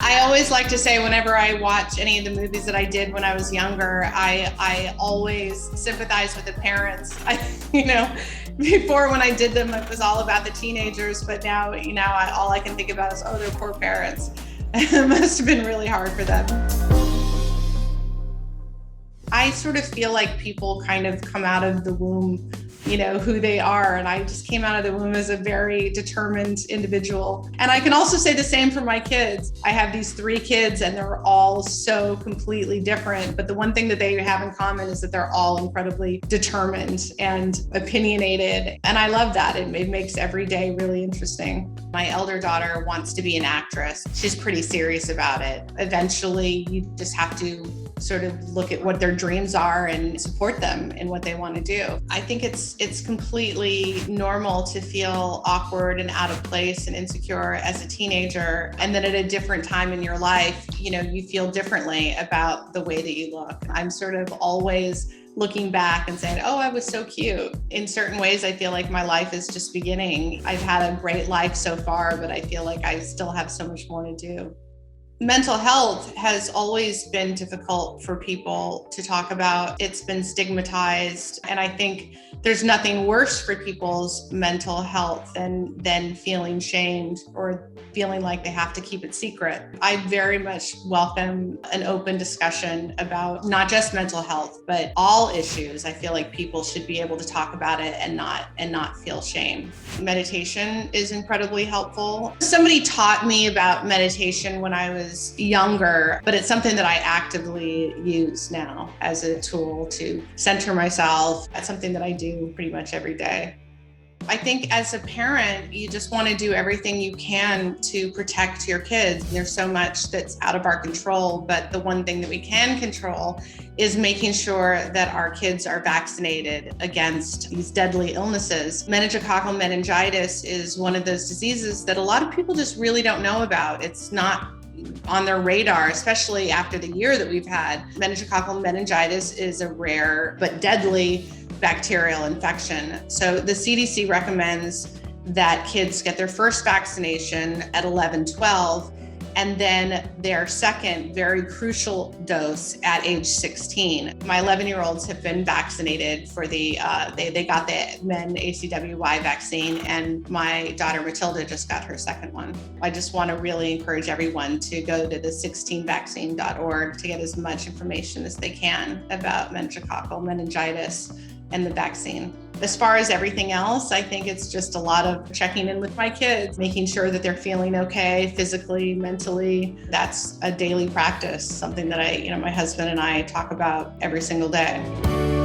I always like to say whenever I watch any of the movies that I did when I was younger, I always sympathize with the parents. Before when I did them, it was all about the teenagers, but now, all I can think about is, their poor parents. It must have been really hard for them. I sort of feel like people kind of come out of the womb, who they are. And I just came out of the womb as a very determined individual. And I can also say the same for my kids. I have these 3 kids and they're all so completely different. But the one thing that they have in common is that they're all incredibly determined and opinionated. And I love that. It makes every day really interesting. My elder daughter wants to be an actress. She's pretty serious about it. Eventually, you just have to sort of look at what their dreams are and support them in what they want to do. I think it's completely normal to feel awkward and out of place and insecure as a teenager. And then at a different time in your life, you feel differently about the way that you look. I'm sort of always looking back and saying, I was so cute. In certain ways, I feel like my life is just beginning. I've had a great life so far, but I feel like I still have so much more to do. Mental health has always been difficult for people to talk about. It's been stigmatized. And I think there's nothing worse for people's mental health than feeling shamed or feeling like they have to keep it secret. I very much welcome an open discussion about not just mental health, but all issues. I feel like people should be able to talk about it and not feel shame. Meditation is incredibly helpful. Somebody taught me about meditation when I was younger, but it's something that I actively use now as a tool to center myself. That's something that I do pretty much every day. I think as a parent, you just want to do everything you can to protect your kids. There's so much that's out of our control, but the one thing that we can control is making sure that our kids are vaccinated against these deadly illnesses. Meningococcal meningitis is one of those diseases that a lot of people just really don't know about. It's not on their radar, especially after the year that we've had. Meningococcal meningitis is a rare but deadly bacterial infection. So the CDC recommends that kids get their first vaccination at 11-12, and then their second very crucial dose at age 16. My 11-year-olds have been vaccinated for they got the MenACWY vaccine, and my daughter Matilda just got her second one. I just want to really encourage everyone to go to the 16vaccine.org to get as much information as they can about meningococcal meningitis and the vaccine. As far as everything else, I think it's just a lot of checking in with my kids, making sure that they're feeling okay physically, mentally. That's a daily practice, something that my husband and I talk about every single day.